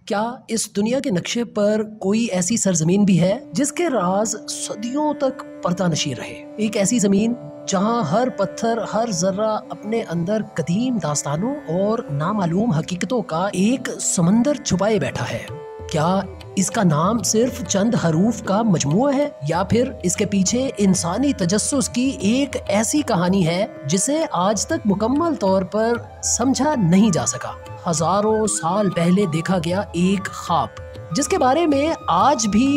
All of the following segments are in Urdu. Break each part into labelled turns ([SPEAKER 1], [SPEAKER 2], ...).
[SPEAKER 1] کیا اس دنیا کے نقشے پر کوئی ایسی سرزمین بھی ہے جس کے راز صدیوں تک پردہ نشین رہے؟ ایک ایسی زمین جہاں ہر پتھر، ہر ذرہ اپنے اندر قدیم داستانوں اور نامعلوم حقیقتوں کا ایک سمندر چھپائے بیٹھا ہے۔ کیا اس کا نام صرف چند حروف کا مجموعہ ہے، یا پھر اس کے پیچھے انسانی تجسس کی ایک ایسی کہانی ہے جسے آج تک مکمل طور پر سمجھا نہیں جا سکا؟ ہزاروں سال پہلے دیکھا گیا ایک خواب جس کے بارے میں آج بھی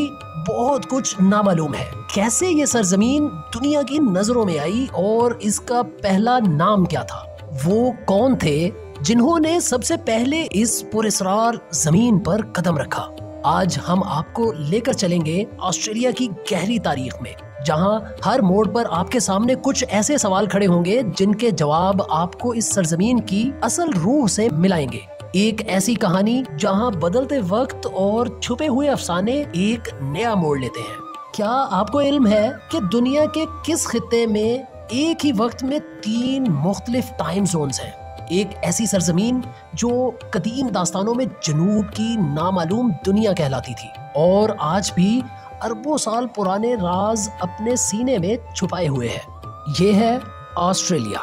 [SPEAKER 1] بہت کچھ نامعلوم ہے۔ کیسے یہ سرزمین دنیا کی نظروں میں آئی اور اس کا پہلا نام کیا تھا؟ وہ کون تھے جنہوں نے سب سے پہلے اس پراسرار زمین پر قدم رکھا؟ آج ہم آپ کو لے کر چلیں گے آسٹریلیا کی گہری تاریخ میں، جہاں ہر موڑ پر آپ کے سامنے کچھ ایسے سوال کھڑے ہوں گے جن کے جواب آپ کو اس سرزمین کی اصل روح سے ملائیں گے۔ ایک ایسی کہانی جہاں بدلتے وقت اور چھپے ہوئے افسانے ایک نیا موڑ لیتے ہیں۔ کیا آپ کو علم ہے کہ دنیا کے کس خطے میں ایک ہی وقت میں 3 مختلف ٹائم زونز ہیں؟ ایک ایسی سرزمین جو قدیم داستانوں میں جنوب کی نامعلوم دنیا کہلاتی تھی اور آج بھی اربوں سال پرانے راز اپنے سینے میں چھپائے ہوئے ہے۔ یہ ہے آسٹریلیا۔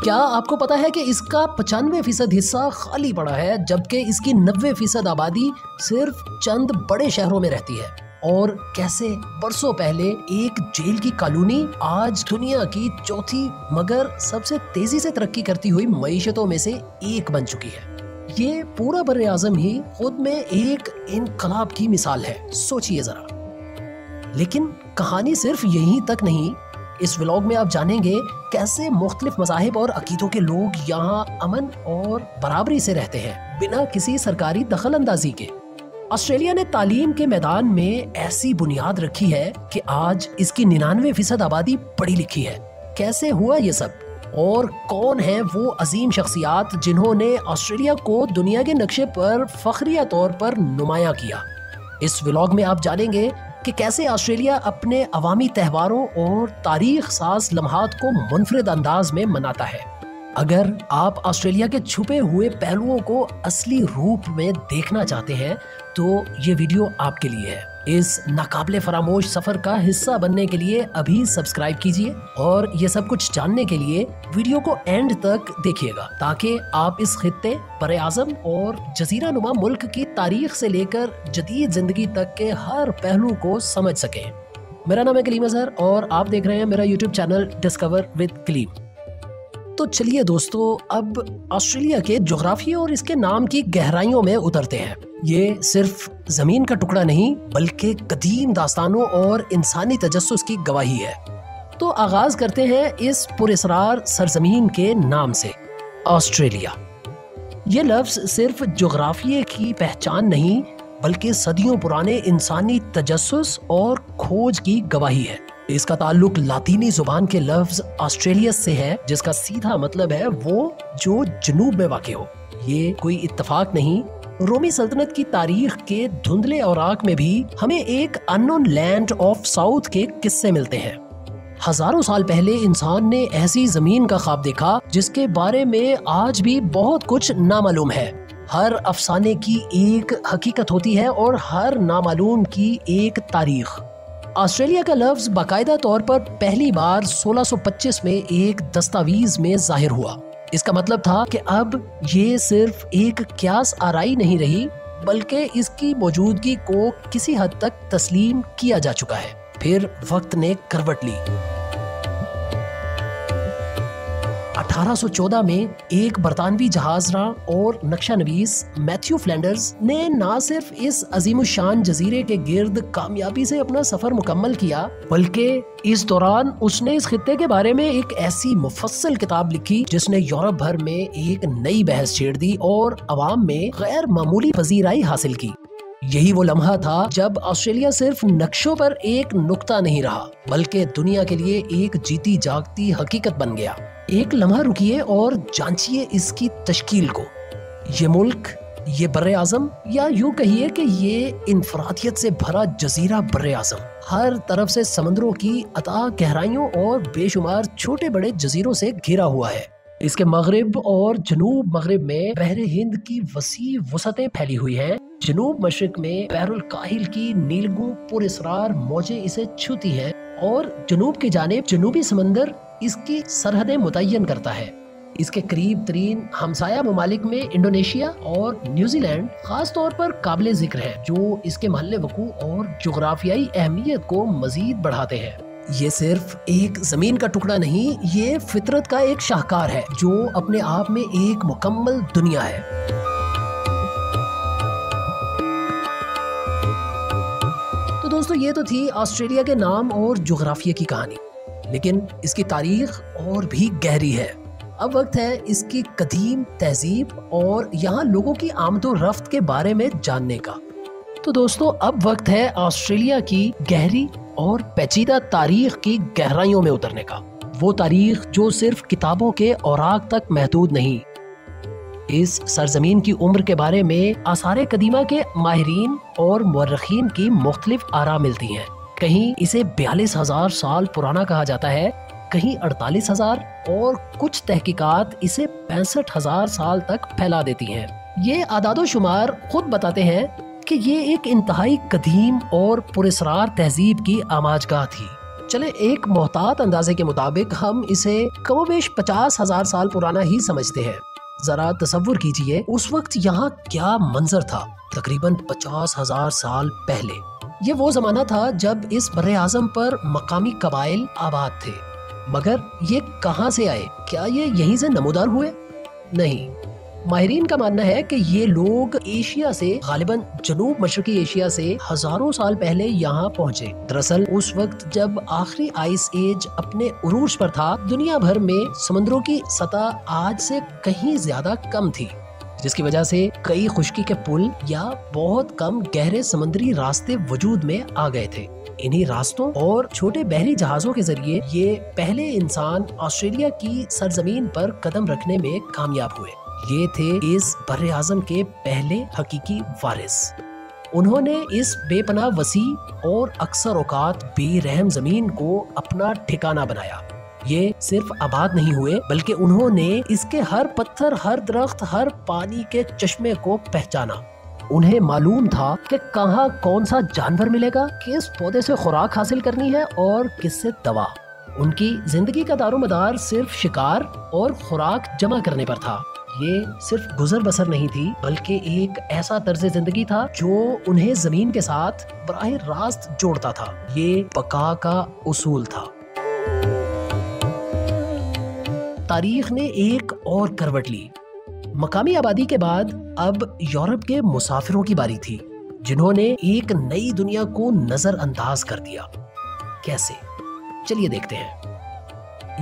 [SPEAKER 1] کیا آپ کو پتا ہے کہ اس کا 95% حصہ خالی پڑا ہے، جبکہ اس کی 90% آبادی صرف چند بڑے شہروں میں رہتی ہے؟ اور کیسے برسوں پہلے ایک جیل کی کالونی آج دنیا کی چوتھی مگر سب سے تیزی سے ترقی کرتی ہوئی معیشتوں میں سے ایک بن چکی ہے۔ یہ پورا بر اعظم ہی خود میں ایک انقلاب کی مثال ہے، سوچئے ذرا۔ لیکن کہانی صرف یہیں تک نہیں۔ اس ولاگ میں آپ جانیں گے کیسے مختلف مذاہب اور عقیدوں کے لوگ یہاں امن اور برابری سے رہتے ہیں، بنا کسی سرکاری دخل اندازی کے۔ آسٹریلیا نے تعلیم کے میدان میں ایسی بنیاد رکھی ہے کہ آج اس کی 99% آبادی پڑھی لکھی ہے۔ کیسے ہوا یہ سب؟ اور کون ہیں وہ عظیم شخصیات جنہوں نے آسٹریلیا کو دنیا کے نقشے پر فخریہ طور پر نمایاں کیا؟ اس ولاگ میں آپ جانیں گے کہ کیسے آسٹریلیا اپنے عوامی تہواروں اور تاریخ ساز لمحات کو منفرد انداز میں مناتا ہے۔ اگر آپ آسٹریلیا کے چھپے ہوئے پہلوؤں کو اصلی روپ میں دیکھنا چاہتے ہیں تو یہ ویڈیو آپ کے لیے ہے۔ اس ناقابل فراموش سفر کا حصہ بننے کے لیے ابھی سبسکرائب کیجئے، اور یہ سب کچھ جاننے کے لیے ویڈیو کو اینڈ تک دیکھیے گا تاکہ آپ اس خطے، بر اعظم اور جزیرہ نما ملک کی تاریخ سے لے کر جدید زندگی تک کے ہر پہلو کو سمجھ سکیں۔ میرا نام ہے کلیم اظہر اور آپ دیکھ رہے ہیں میرا یوٹیوب چینل ڈسکور ود کلیم۔ تو چلیے دوستو، اب آسٹریلیا کے جغرافیے اور اس کے نام کی گہرائیوں میں اترتے ہیں۔ یہ صرف زمین کا ٹکڑا نہیں بلکہ قدیم داستانوں اور انسانی تجسس کی گواہی ہے۔ تو آغاز کرتے ہیں اس پراسرار سرزمین کے نام سے، آسٹریلیا۔ یہ لفظ صرف جغرافیے کی پہچان نہیں بلکہ صدیوں پرانے انسانی تجسس اور کھوج کی گواہی ہے۔ اس کا تعلق لاطینی زبان کے لفظ آسٹریلیس سے ہے، جس کا سیدھا مطلب ہے وہ جو جنوب میں واقع ہو۔ یہ کوئی اتفاق نہیں۔ رومی سلطنت کی تاریخ کے دھندلے اوراق میں بھی ہمیں ایک انون لینڈ آف ساؤتھ کے قصے ملتے ہیں۔ ہزاروں سال پہلے انسان نے ایسی زمین کا خواب دیکھا جس کے بارے میں آج بھی بہت کچھ نامعلوم ہے۔ ہر افسانے کی ایک حقیقت ہوتی ہے اور ہر نامعلوم کی ایک تاریخ۔ آسٹریلیا کا لفظ باقاعدہ طور پر پہلی بار 1625 میں ایک دستاویز میں ظاہر ہوا۔ اس کا مطلب تھا کہ اب یہ صرف ایک قیاس آرائی نہیں رہی بلکہ اس کی موجودگی کو کسی حد تک تسلیم کیا جا چکا ہے۔ پھر وقت نے کروٹ لی۔ 1814 میں ایک برطانوی جہاز راں اور نقشہ نویس میتھیو فلینڈرز نے نہ صرف اس عظیم الشان جزیرے کے گرد کامیابی سے اپنا سفر مکمل کیا بلکہ اس دوران اس نے اس خطے کے بارے میں ایک ایسی مفصل کتاب لکھی جس نے یورپ بھر میں ایک نئی بحث چھیڑ دی اور عوام میں غیر معمولی پذیرائی حاصل کی۔ یہی وہ لمحہ تھا جب آسٹریلیا صرف نقشوں پر ایک نقطہ نہیں رہا بلکہ دنیا کے لیے ایک جیتی جاگتی حقیقت بن گیا۔ ایک لمحہ رکیے اور جانچیے اس کی تشکیل کو۔ یہ ملک، یہ بر اعظم، یا یوں کہیے کہ یہ انفرادیت سے بھرا جزیرہ بر اعظم، ہر طرف سے سمندروں کی اتھاہ گہرائیوں اور بے شمار چھوٹے بڑے جزیروں سے گھرا ہوا ہے۔ اس کے مغرب اور جنوب مغرب میں بحر ہند کی وسیع وسعتیں پھیلی ہوئی ہیں۔ جنوب مشرق میں بحر الکاہل کی نیلگوں پر اسرار موجیں اسے چھوتی ہیں اور جنوب کی جانب جنوبی سمندر اس کی سرحدیں متعین کرتا ہے۔ اس کے قریب ترین ہمسایہ ممالک میں انڈونیشیا اور نیوزی لینڈ خاص طور پر قابل ذکر ہے، جو اس کے محل وقوع اور جغرافیائی اہمیت کو مزید بڑھاتے ہیں۔ یہ صرف ایک زمین کا ٹکڑا نہیں، یہ فطرت کا ایک شاہکار ہے جو اپنے آپ میں ایک مکمل دنیا ہے۔ تو دوستو، یہ تو تھی آسٹریلیا کے نام اور جغرافیہ کی کہانی، لیکن اس کی تاریخ اور بھی گہری ہے۔ اب وقت ہے اس کی قدیم تہذیب اور یہاں لوگوں کی آمد و رفت کے بارے میں جاننے کا۔ تو دوستو، اب وقت ہے آسٹریلیا کی گہری اور پیچیدہ تاریخ کی گہرائیوں میں اترنے کا۔ وہ تاریخ جو صرف کتابوں کے اوراق تک محدود نہیں۔ اس سرزمین کی عمر کے بارے میں آثار قدیمہ کے ماہرین اور مورخین کی مختلف آراء ملتی ہیں۔ کہیں اسے 42,000 سال پرانا کہا جاتا ہے، کہیں 48,000 اور کچھ تحقیقات اسے 65,000 سال تک پھیلا دیتی ہیں۔ یہ اعداد و شمار خود بتاتے ہیں کہ یہ ایک انتہائی قدیم اور پراسرار تہذیب کی آماج گاہ تھی۔ چلیں ایک محتاط اندازے کے مطابق ہم اسے کم و بیش 50,000 سال پرانا ہی سمجھتے ہیں۔ ذرا تصور کیجئے اس وقت یہاں کیا منظر تھا، تقریباً 50,000 سال پہلے۔ یہ وہ زمانہ تھا جب اس بر اعظم پر مقامی قبائل آباد تھے، مگر یہ کہاں سے آئے؟ کیا یہ یہیں سے نمودار ہوئے؟ نہیں، ماہرین کا ماننا ہے کہ یہ لوگ ایشیا سے، غالباً جنوب مشرقی ایشیا سے ہزاروں سال پہلے یہاں پہنچے۔ دراصل اس وقت جب آخری آئس ایج اپنے عروج پر تھا، دنیا بھر میں سمندروں کی سطح آج سے کہیں زیادہ کم تھی، جس کی وجہ سے کئی خشکی کے پل یا بہت کم گہرے سمندری راستے وجود میں آ گئے تھے۔ انہی راستوں اور چھوٹے بحری جہازوں کے ذریعے یہ پہلے انسان آسٹریلیا کی سرزمین پر قدم رکھنے میں کامیاب ہوئے۔ یہ تھے اس بر اعظم کے پہلے حقیقی وارث۔ انہوں نے اس بے پناہ وسیع اور اکثر اوقات بے رحم زمین کو اپنا ٹھکانہ بنایا۔ یہ صرف آباد نہیں ہوئے، بلکہ انہوں نے اس کے ہر پتھر، ہر درخت، ہر پانی کے چشمے کو پہچانا۔ انہیں معلوم تھا کہ کہاں کون سا جانور ملے گا، کس پودے سے خوراک حاصل کرنی ہے اور کس سے دوا۔ ان کی زندگی کا دار و مدار صرف شکار اور خوراک جمع کرنے پر تھا۔ یہ صرف گزر بسر نہیں تھی، بلکہ ایک ایسا طرز زندگی تھا جو انہیں زمین کے ساتھ براہ راست جوڑتا تھا۔ یہ بقا کا اصول تھا۔ تاریخ نے ایک اور کروٹ لی۔ مقامی آبادی کے بعد اب یورپ کے مسافروں کی باری تھی، جنہوں نے ایک نئی دنیا کو نظر انداز کر دیا۔ کیسے؟ چلیے دیکھتے ہیں۔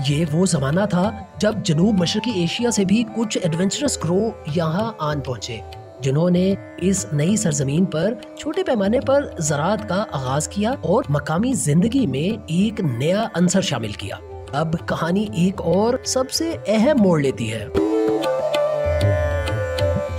[SPEAKER 1] یہ وہ زمانہ تھا جب جنوب مشرقی ایشیا سے بھی کچھ ایڈونچرس گروہ یہاں آن پہنچے، جنہوں نے اس نئی سرزمین پر چھوٹے پیمانے پر زراعت کا آغاز کیا اور مقامی زندگی میں ایک نیا عنصر شامل کیا۔ اب کہانی ایک اور سب سے اہم موڑ لیتی ہے۔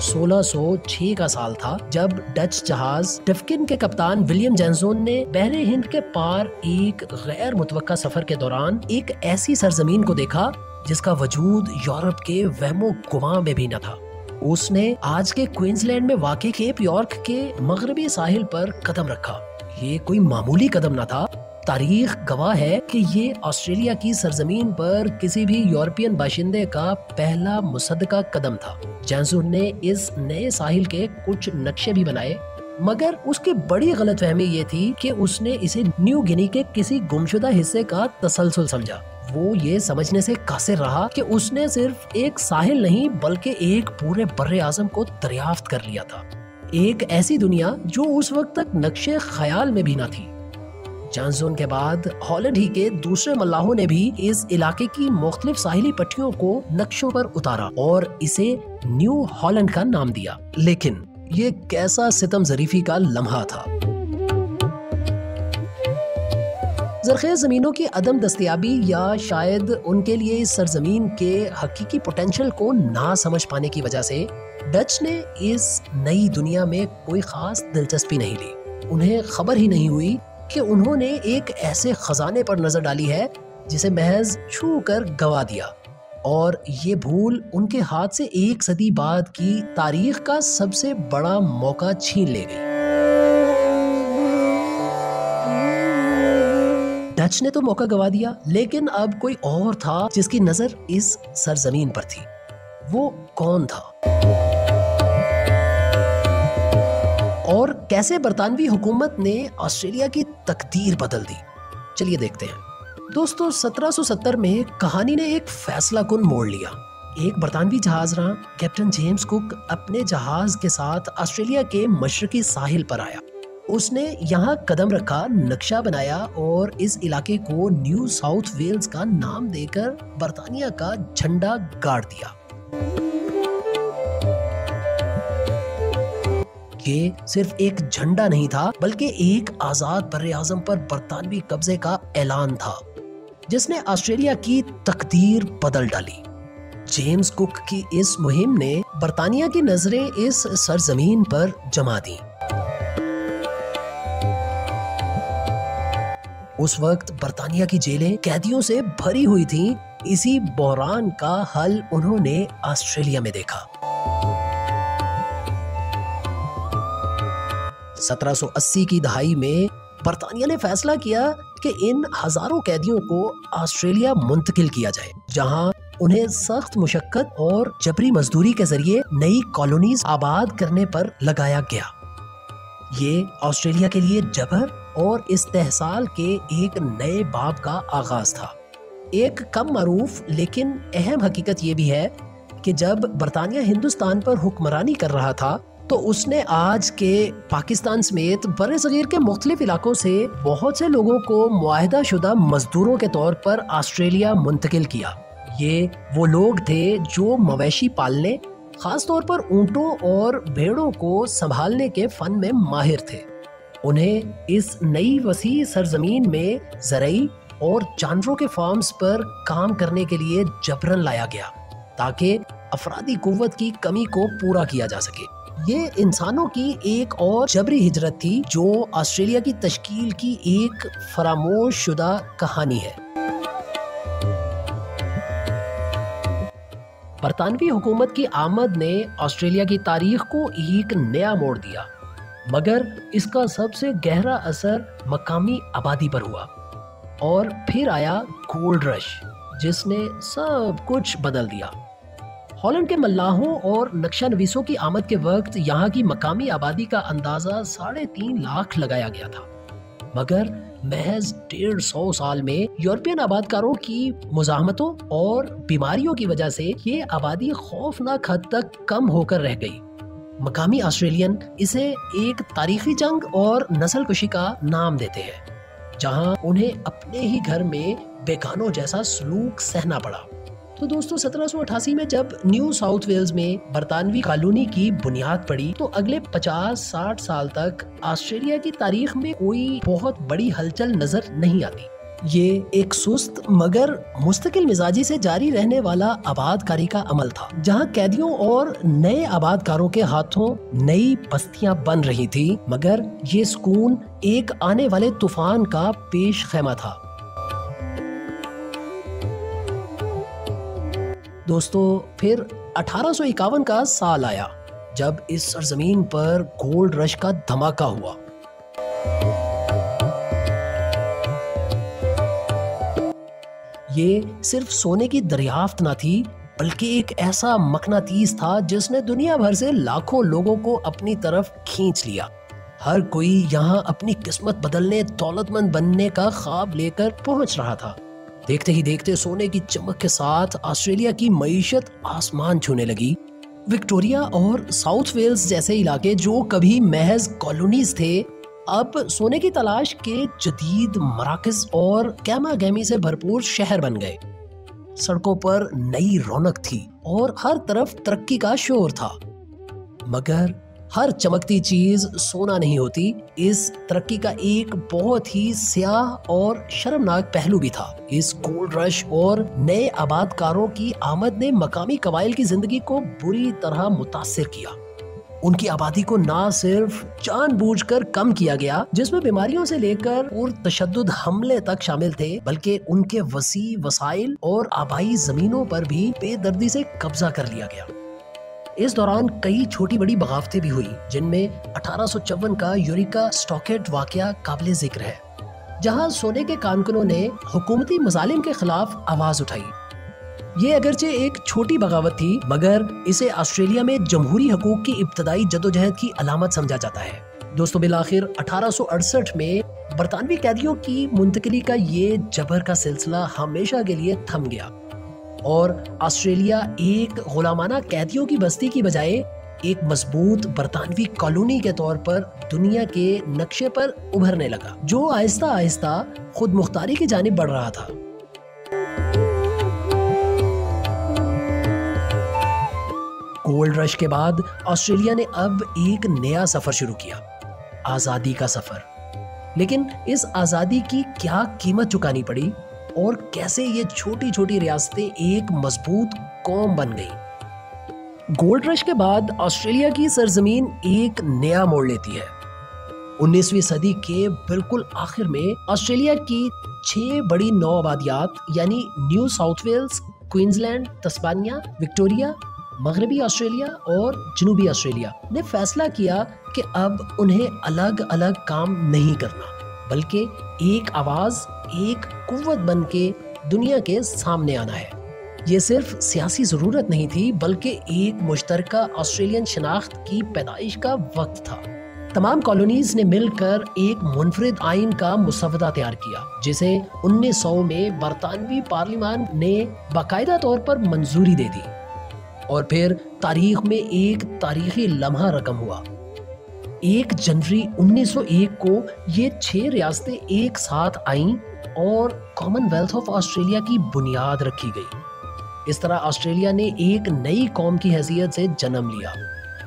[SPEAKER 1] 1606 کا سال تھا جب ڈچ جہاز ڈفکن کے کپتان ولیم جینسون نے بحر ہند کے پار ایک غیر متوقع سفر کے دوران ایک ایسی سرزمین کو دیکھا جس کا وجود یورپ کے وہم و گمان میں بھی نہ تھا۔ اس نے آج کے کوئنز لینڈ میں واقع کیپ یارک کے مغربی ساحل پر قدم رکھا۔ یہ کوئی معمولی قدم نہ تھا۔ تاریخ گواہ ہے کہ یہ آسٹریلیا کی سرزمین پر کسی بھی یورپین باشندے کا پہلا مصدقہ قدم تھا۔ جینسون نے اس نئے ساحل کے کچھ نقشے بھی بنائے، مگر اس کی بڑی غلط فہمی یہ تھی کہ اس نے اسے نیو گنی کے کسی گمشدہ حصے کا تسلسل سمجھا۔ وہ یہ سمجھنے سے قاصر رہا کہ اس نے صرف ایک ساحل نہیں بلکہ ایک پورے بر اعظم کو دریافت کر لیا تھا، ایک ایسی دنیا جو اس وقت تک نقشے خیال میں بھی نہ تھی۔ جانسون کے بعد ہالینڈ ہی کے دوسرے ملاحوں نے بھی اس علاقے کی مختلف ساحلی پٹیوں کو نقشوں پر اتارا اور اسے نیو ہالینڈ کا نام دیا۔ لیکن یہ کیسا ستم ظریفی کا لمحہ تھا۔ زرخیز زمینوں کی عدم دستیابی یا شاید ان کے لیے اس سرزمین کے حقیقی پوٹینشل کو نہ سمجھ پانے کی وجہ سے ڈچ نے اس نئی دنیا میں کوئی خاص دلچسپی نہیں لی۔ انہیں خبر ہی نہیں ہوئی کہ انہوں نے ایک ایسے خزانے پر نظر ڈالی ہے جسے محض چھو کر گوا دیا۔ اور یہ بھول ان کے ہاتھ سے 1 صدی بعد کی تاریخ کا سب سے بڑا موقع چھین لے گئی۔ ڈچ نے تو موقع گوا دیا، لیکن اب کوئی اور تھا جس کی نظر اس سرزمین پر تھی۔ وہ کون تھا؟ اور کیسے برطانوی حکومت نے آسٹریلیا کی تقدیر بدل دی؟ چلیے دیکھتے ہیں۔ دوستو، 1770 میں کہانی نے ایک فیصلہ کن موڑ لیا۔ ایک برطانوی جہاز راں کیپٹن جیمز کک اپنے جہاز کے ساتھ آسٹریلیا کے مشرقی ساحل پر آیا۔ اس نے یہاں قدم رکھا، نقشہ بنایا اور اس علاقے کو نیو ساؤتھ ویلز کا نام دے کر برطانیہ کا جھنڈا گاڑ دیا۔ یہ صرف ایک جھنڈا نہیں تھا، بلکہ ایک آزاد براعظم پر برطانوی قبضے کا اعلان تھا، جس نے آسٹریلیا کی تقدیر بدل ڈالی۔ جیمز کک کی اس مہم نے برطانیہ کی نظریں اس سرزمین پر جما دیں۔ اس وقت برطانیہ کی جیلیں قیدیوں سے بھری ہوئی تھیں۔ اسی بحران کا حل انہوں نے آسٹریلیا میں دیکھا۔ 1780 کی دہائی میں برطانیہ نے فیصلہ کیا کہ ان ہزاروں قیدیوں کو آسٹریلیا منتقل کیا جائے، جہاں انہیں سخت مشقت اور جبری مزدوری کے ذریعے نئی کالونیز آباد کرنے پر لگایا گیا۔ یہ آسٹریلیا کے لیے جبر اور استحصال کے ایک نئے باب کا آغاز تھا۔ ایک کم معروف لیکن اہم حقیقت یہ بھی ہے کہ جب برطانیہ ہندوستان پر حکمرانی کر رہا تھا تو اس نے آج کے پاکستان سمیت بر صغیر کے مختلف علاقوں سے بہت سے لوگوں کو معاہدہ شدہ مزدوروں کے طور پر آسٹریلیا منتقل کیا۔ یہ وہ لوگ تھے جو مویشی پالنے، خاص طور پر اونٹوں اور بھیڑوں کو سنبھالنے کے فن میں ماہر تھے۔ انہیں اس نئی وسیع سرزمین میں زرعی اور جانوروں کے فارمز پر کام کرنے کے لیے جبرن لایا گیا تاکہ افرادی قوت کی کمی کو پورا کیا جا سکے۔ یہ انسانوں کی ایک اور جبری ہجرت تھی جو آسٹریلیا کی تشکیل کی ایک فراموش شدہ کہانی ہے۔ برطانوی حکومت کی آمد نے آسٹریلیا کی تاریخ کو ایک نیا موڑ دیا، مگر اس کا سب سے گہرا اثر مقامی آبادی پر ہوا۔ اور پھر آیا گولڈ رش، جس نے سب کچھ بدل دیا۔ ہالینڈ کے ملاحوں اور نقشہ نویسوں کی آمد کے وقت یہاں کی مقامی آبادی کا اندازہ 3.5 لاکھ لگایا گیا تھا، مگر محض 150 سال میں یورپین آبادکاروں کی مزاحمتوں اور بیماریوں کی وجہ سے یہ آبادی خوفناک حد تک کم ہو کر رہ گئی۔ مقامی آسٹریلین اسے ایک تاریخی جنگ اور نسل کشی کا نام دیتے ہیں، جہاں انہیں اپنے ہی گھر میں بیگانوں جیسا سلوک سہنا پڑا۔ تو دوستو، 1788 میں جب نیو ساؤتھ ویلز میں برطانوی کالونی کی بنیاد پڑی تو اگلے 50-60 سال تک آسٹریلیا کی تاریخ میں کوئی بہت بڑی ہلچل نظر نہیں آتی۔ یہ ایک سست مگر مستقل مزاجی سے جاری رہنے والا آباد کاری کا عمل تھا، جہاں قیدیوں اور نئے آباد کاروں کے ہاتھوں نئی بستیاں بن رہی تھی، مگر یہ سکون ایک آنے والے طوفان کا پیش خیمہ تھا۔ دوستو، پھر 1851 کا سال آیا جب اس سرزمین پر گولڈ رش کا دھماکہ ہوا۔ یہ صرف سونے کی دریافت نہ تھی، بلکہ ایک ایسا مقناطیس تھا جس نے دنیا بھر سے لاکھوں لوگوں کو اپنی طرف کھینچ لیا۔ ہر کوئی یہاں اپنی قسمت بدلنے، دولت مند بننے کا خواب لے کر پہنچ رہا تھا۔ دیکھتے ہی دیکھتے سونے کی چمک کے ساتھ آسٹریلیا کی معیشت آسمان چھونے لگی۔ وکٹوریا اور ساؤتھ ویلز جیسے علاقے جو کبھی محض کالونیز تھے، اب سونے کی تلاش کے جدید مراکز اور گہما گہمی سے بھرپور شہر بن گئے۔ سڑکوں پر نئی رونق تھی اور ہر طرف ترقی کا شور تھا، مگر ہر چمکتی چیز سونا نہیں ہوتی۔ اس ترقی کا ایک بہت ہی سیاہ اور شرمناک پہلو بھی تھا۔ اس گولڈ رش اور نئے آباد کاروں کی آمد نے مقامی قبائل کی زندگی کو بری طرح متاثر کیا۔ ان کی آبادی کو نہ صرف جان بوجھ کر کم کیا گیا جس میں بیماریوں سے لے کر تشدد حملے تک شامل تھے، بلکہ ان کے وسیع وسائل اور آبائی زمینوں پر بھی بے دردی سے قبضہ کر لیا گیا۔ اس دوران کئی چھوٹی بڑی بغاوتیں بھی ہوئی، جن میں 1854 کا یوریکا اسٹاکیٹ واقعہ قابل ذکر ہے، جہاں سونے کے کانکنوں نے حکومتی مظالم کے خلاف آواز اٹھائی۔ یہ اگرچہ ایک چھوٹی بغاوت تھی، مگر اسے آسٹریلیا میں جمہوری حقوق کی ابتدائی جدوجہد کی علامت سمجھا جاتا ہے۔ دوستو، بالآخر 1868 میں برطانوی قیدیوں کی منتقلی کا یہ جبر کا سلسلہ ہمیشہ کے لیے تھم گیا اور آسٹریلیا ایک غلامانہ قیدیوں کی بستی کی بجائے ایک مضبوط برطانوی کالونی کے طور پر دنیا کے نقشے پر ابھرنے لگا، جو آہستہ آہستہ خود مختاری کی جانب بڑھ رہا تھا۔ گولڈ رش کے بعد آسٹریلیا نے اب ایک نیا سفر شروع کیا، آزادی کا سفر۔ لیکن اس آزادی کی کیا قیمت چکانی پڑی اور کیسے یہ چھوٹی چھوٹی ریاستیں ایک مضبوط قوم بن گئیں؟ گولڈ رش کے بعد آسٹریلیا کی سرزمین ایک نیا موڑ لیتی ہے۔ 19ویں صدی کے بالکل آخر میں آسٹریلیا کی 6 بڑی نو آبادیات یعنی New South Wales, Queensland, Tasmania, Victoria, مغربی آسٹریلیا اور جنوبی آسٹریلیا نے فیصلہ کیا کہ اب انہیں الگ الگ کام نہیں کرنا، بلکہ ایک آواز، ایک قوت بن کے دنیا کے سامنے آنا ہے۔ یہ صرف سیاسی ضرورت نہیں تھی، بلکہ ایک مشترکہ آسٹریلین شناخت کی پیدائش کا وقت تھا۔ تمام کالونیز نے مل کر ایک منفرد آئین کا مسودہ تیار کیا، جسے 1900 میں برطانوی پارلیمان نے باقاعدہ طور پر منظوری دے دی، اور پھر تاریخ میں ایک تاریخی لمحہ رقم ہوا۔ 1 جنوری 1901 کو یہ 6 ریاستیں ایک ساتھ آئیں اور کامن ویلتھ آف آسٹریلیا کی بنیاد رکھی گئی۔ اس طرح آسٹریلیا نے ایک نئی قوم کی حیثیت سے جنم لیا،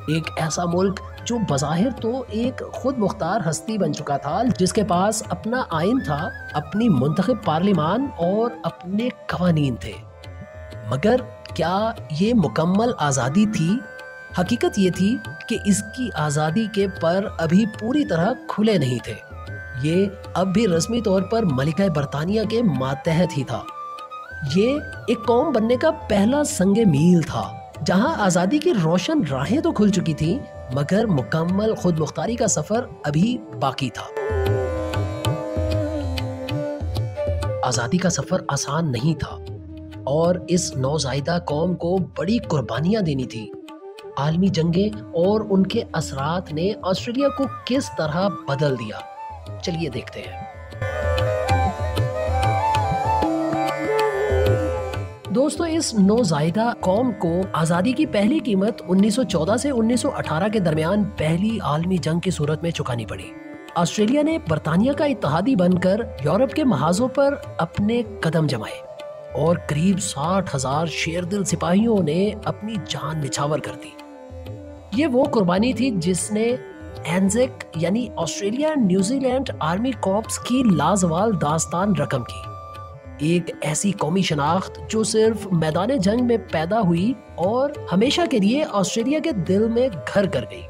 [SPEAKER 1] ایک ایسا ملک جو بظاہر تو ایک خود مختار ہستی بن چکا تھا، جس کے پاس اپنا آئین تھا، اپنی منتخب پارلیمان اور اپنے قوانین تھے۔ مگر کیا یہ مکمل آزادی تھی؟ حقیقت یہ تھی کہ اس کی آزادی کے پر ابھی پوری طرح کھلے نہیں تھے۔ یہ اب بھی رسمی طور پر ملکہ برطانیہ کے ماتحت ہی تھا۔ یہ ایک قوم بننے کا پہلا سنگ میل تھا، جہاں آزادی کی روشن راہیں تو کھل چکی تھیں، مگر مکمل خود مختاری کا سفر ابھی باقی تھا۔ آزادی کا سفر آسان نہیں تھا اور اس نوزائیدہ قوم کو بڑی قربانیاں دینی تھی۔ عالمی جنگیں اور ان کے اثرات نے آسٹریلیا کو کس طرح بدل دیا، چلیے دیکھتے ہیں۔ دوستو، اس نوزائیدہ قوم کو آزادی کی پہلی قیمت 1914 سے 1918 کے درمیان پہلی عالمی جنگ کی صورت میں چکانی پڑی۔ آسٹریلیا نے برطانیہ کا اتحادی بن کر یورپ کے محاذوں پر اپنے قدم جمائے اور قریب 60,000 شیردل سپاہیوں نے اپنی جان نچھاور کر دی۔ یہ وہ قربانی تھی جس نے اینزیک یعنی Australia New Zealand army corps کی لازوال داستان رقم کی، ایک ایسی قومی شناخت جو صرف میدان جنگ میں پیدا ہوئی اور ہمیشہ کے لیے آسٹریلیا کے دل میں گھر کر گئی۔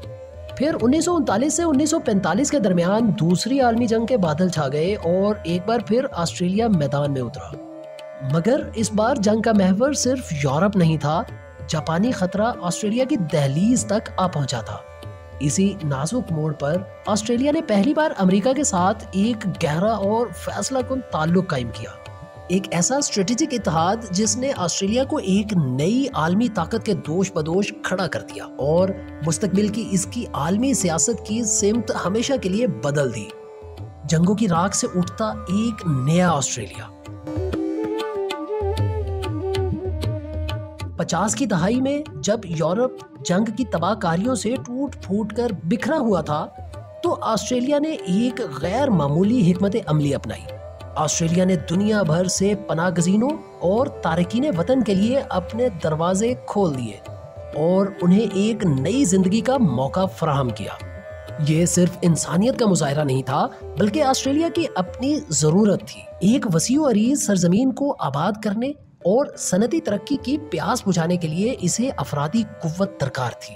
[SPEAKER 1] پھر 1939 سے 1945 کے درمیان دوسری عالمی جنگ کے بادل چھا گئے اور ایک بار پھر آسٹریلیا میدان میں اترا، مگر اس بار جنگ کا محور صرف یورپ نہیں تھا، جاپانی خطرہ آسٹریلیا کی دہلیز تک آ پہنچا تھا۔ اسی نازک موڑ پر آسٹریلیا نے پہلی بار امریکہ کے ساتھ ایک گہرا اور فیصلہ کن تعلق قائم کیا، ایک ایسا اسٹریٹجک اتحاد جس نے آسٹریلیا کو ایک نئی عالمی طاقت کے دوش بدوش کھڑا کر دیا اور مستقبل کی اس کی عالمی سیاست کی سمت ہمیشہ کے لیے بدل دی۔ جنگوں کی راکھ سے اٹھتا ایک نیا آسٹریلیا۔ 50 کی دہائی میں جب یورپ جنگ کی تباہ کاریوں سے ٹوٹ پھوٹ کر بکھرا ہوا تھا تو آسٹریلیا نے ایک غیر معمولی حکمت عملی اپنائی۔ آسٹریلیا نے دنیا بھر سے پناہ گزینوں اور تارکین وطن کے لیے اپنے دروازے کھول دیے اور انہیں ایک نئی زندگی کا موقع فراہم کیا۔ یہ صرف انسانیت کا مظاہرہ نہیں تھا، بلکہ آسٹریلیا کی اپنی ضرورت تھی، ایک وسیع و عریض سرزمین کو آباد کرنے اور صنعتی ترقی کی پیاس بجھانے کے لیے اسے افرادی قوت درکار تھی۔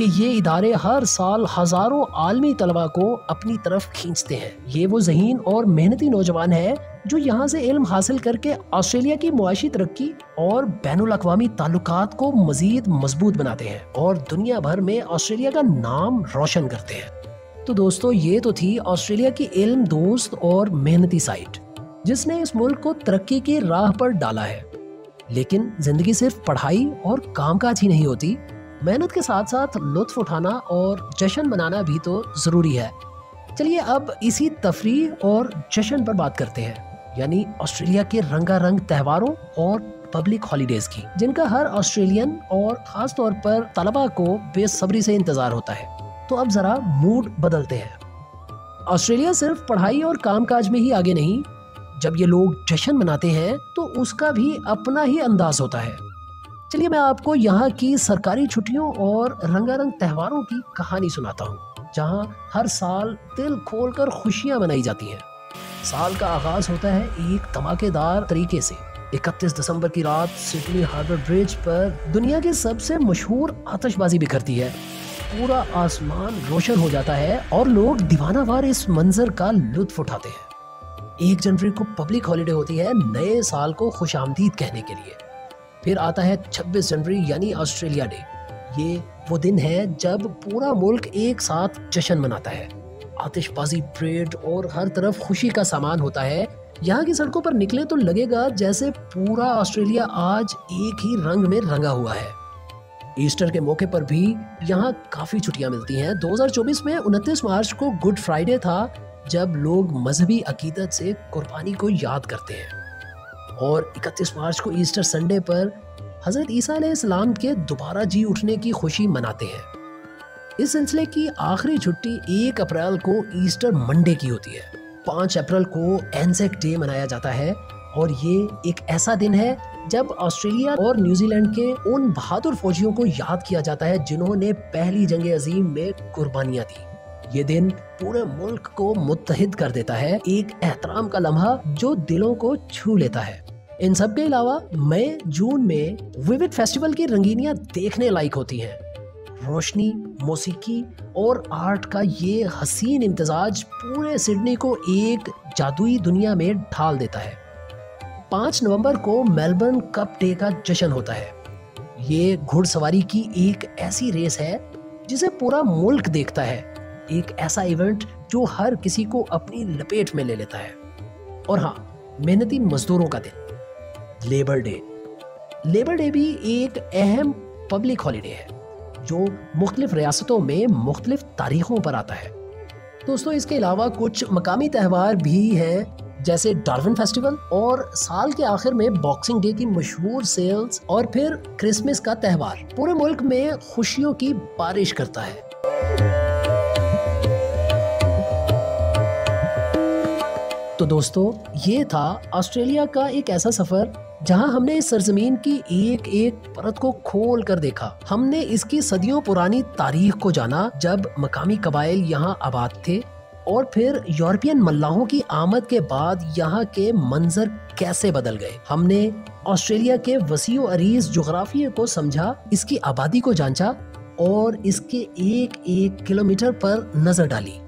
[SPEAKER 1] کہ یہ ادارے ہر سال ہزاروں عالمی طلباء کو اپنی طرف کھینچتے ہیں۔ یہ وہ ذہین اور محنتی نوجوان ہیں جو یہاں سے علم حاصل کر کے آسٹریلیا کی معاشی ترقی اور بین الاقوامی تعلقات کو مزید مضبوط بناتے ہیں اور دنیا بھر میں آسٹریلیا کا نام روشن کرتے ہیں۔ تو دوستو، یہ تو تھی آسٹریلیا کی علم دوست اور محنتی سائٹ جس نے اس ملک کو ترقی کی راہ پر ڈالا ہے۔ لیکن زندگی صرف پڑھائی اور کام کاج ہی نہیں ہوتی، محنت کے ساتھ ساتھ لطف اٹھانا اور جشن منانا بھی تو ضروری ہے۔ چلیے اب اسی تفریح اور جشن پر بات کرتے ہیں، یعنی آسٹریلیا کے رنگا رنگ تہواروں اور پبلک ہالیڈیز کی، جن کا ہر آسٹریلین اور خاص طور پر طلباء کو بے صبری سے انتظار ہوتا ہے۔ تو اب ذرا موڈ بدلتے ہیں۔ آسٹریلیا صرف پڑھائی اور کام کاج میں ہی آگے نہیں، جب یہ لوگ جشن مناتے ہیں تو اس کا بھی اپنا ہی انداز ہوتا ہے۔ چلیے میں آپ کو یہاں کی سرکاری چھٹیوں اور رنگا رنگ تہواروں کی کہانی سناتا ہوں، جہاں ہر سال دل کھول کر خوشیاں منائی جاتی ہیں۔ سال کا آغاز ہوتا ہے ایک دھماکے دار طریقے سے۔ 31 دسمبر کی رات سڈنی ہاربر برج پر دنیا کی سب سے مشہور آتش بازی بکھرتی ہے۔ پورا آسمان روشن ہو جاتا ہے اور لوگ دیوانہ وار اس منظر کا لطف اٹھاتے ہیں۔ 1 جنوری کو پبلک ہالیڈے ہوتی ہے نئے سال کو خوش آمدید کہنے کے لیے۔ پھر آتا ہے 26 جنوری یعنی آسٹریلیا ڈے۔ یہ وہ دن ہے جب پورا ملک ایک ساتھ جشن مناتا ہے۔ آتش بازی، پریڈ اور ہر طرف خوشی کا سامان ہوتا ہے۔ یہاں کی سڑکوں پر نکلے تو لگے گا جیسے پورا آسٹریلیا آج ایک ہی رنگ میں رنگا ہوا ہے۔ ایسٹر کے موقع پر بھی یہاں کافی چھٹیاں ملتی ہیں۔ 2024 میں 29 مارچ کو گڈ فرائیڈے تھا، جب لوگ مذہبی عقیدت سے قربانی کو یاد کرتے ہیں، اور 31 مارچ کو ایسٹر سنڈے پر حضرت عیسیٰ علیہ السلام کے دوبارہ جی اٹھنے کی خوشی مناتے ہیں۔ اس سلسلے کی آخری چھٹی 1 اپریل کو ایسٹر منڈے کی ہوتی ہے۔ 5 اپریل کو اینزیک ڈے منایا جاتا ہے، اور یہ ایک ایسا دن ہے جب آسٹریلیا اور نیوزی لینڈ کے ان بہادر فوجیوں کو یاد کیا جاتا ہے جنہوں نے پہلی جنگ عظیم میں قربانیاں دی۔ یہ دن پورے ملک کو متحد کر دیتا ہے، ایک احترام کا لمحہ جو دلوں کو چھو لیتا ہے۔ ان سب کے علاوہ مئی جون میں ویوڈ فیسٹیول کی رنگینیاں دیکھنے لائق ہوتی ہیں۔ روشنی، موسیقی اور آرٹ کا یہ حسین امتزاج پورے سڈنی کو ایک جادوئی دنیا میں ڈھال دیتا ہے۔ 5 نومبر کو میلبرن کپ ڈے کا جشن ہوتا ہے۔ یہ گھڑ سواری کی ایک ایسی ریس ہے جسے پورا ملک دیکھتا ہے، ایک ایسا ایونٹ جو ہر کسی کو اپنی لپیٹ میں لے لیتا ہے۔ اور ہاں، محنتی مزدوروں کا دن لیبر ڈے۔ لیبر ڈے بھی ایک اہم پبلک ہالیڈے ہے جو مختلف ریاستوں میں مختلف تاریخوں پر آتا ہے۔ دوستو، اس کے علاوہ کچھ مقامی تہوار بھی ہیں، جیسے ڈارون فیسٹیول، اور سال کے آخر میں باکسنگ ڈے کی مشہور سیلز، اور پھر کرسمس کا تہوار پورے ملک میں خوشیوں کی بارش کرتا ہے۔ تو دوستو، یہ تھا آسٹریلیا کا ایک ایسا سفر جہاں ہم نے اس سرزمین کی ایک ایک پرت کو کھول کر دیکھا۔ ہم نے اس کی صدیوں پرانی تاریخ کو جانا، جب مقامی قبائل یہاں آباد تھے، اور پھر یورپین ملاحوں کی آمد کے بعد یہاں کے منظر کیسے بدل گئے۔ ہم نے آسٹریلیا کے وسیع و عریض جغرافیے کو سمجھا، اس کی آبادی کو جانچا، اور اس کے ایک ایک کلومیٹر پر نظر ڈالی۔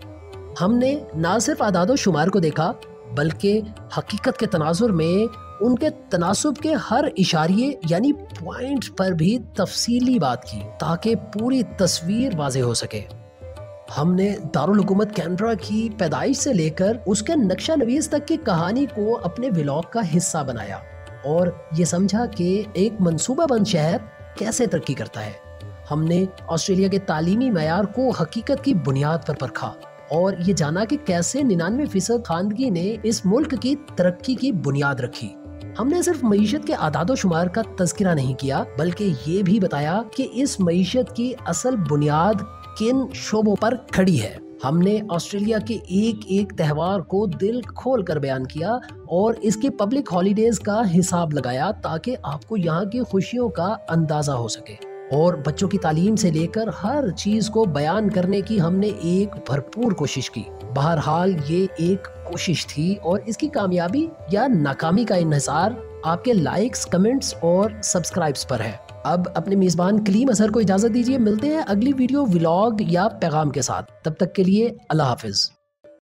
[SPEAKER 1] ہم نے نہ صرف اعداد و شمار کو دیکھا، بلکہ حقیقت کے تناظر میں ان کے تناسب کے ہر اشاریے یعنی پوائنٹ پر بھی تفصیلی بات کی، تاکہ پوری تصویر واضح ہو سکے۔ ہم نے دارالحکومت کینبرا کی پیدائش سے لے کر اس کے نقشہ نویس تک کی کہانی کو اپنے ولاگ کا حصہ بنایا، اور یہ سمجھا کہ ایک منصوبہ بند شہر کیسے ترقی کرتا ہے۔ ہم نے آسٹریلیا کے تعلیمی معیار کو حقیقت کی بنیاد پر پرکھا، اور یہ جانا کہ کیسے 99% خواندگی نے اس ملک کی ترقی کی بنیاد رکھی۔ ہم نے صرف معیشت کے اعداد و شمار کا تذکرہ نہیں کیا، بلکہ یہ بھی بتایا کہ اس معیشت کی اصل بنیاد کن شعبوں پر کھڑی ہے۔ ہم نے آسٹریلیا کے ایک ایک تہوار کو دل کھول کر بیان کیا، اور اس کی پبلک ہالیڈیز کا حساب لگایا، تاکہ آپ کو یہاں کی خوشیوں کا اندازہ ہو سکے۔ اور بچوں کی تعلیم سے لے کر ہر چیز کو بیان کرنے کی ہم نے ایک بھرپور کوشش کی۔ بہرحال یہ ایک کوشش تھی، اور اس کی کامیابی یا ناکامی کا انحصار آپ کے لائکس، کمنٹس اور سبسکرائبس پر ہے۔ اب اپنے میزبان کلیم اظہر کو اجازت دیجیے، ملتے ہیں اگلی ویڈیو ولاگ یا پیغام کے ساتھ، تب تک کے لیے اللہ حافظ۔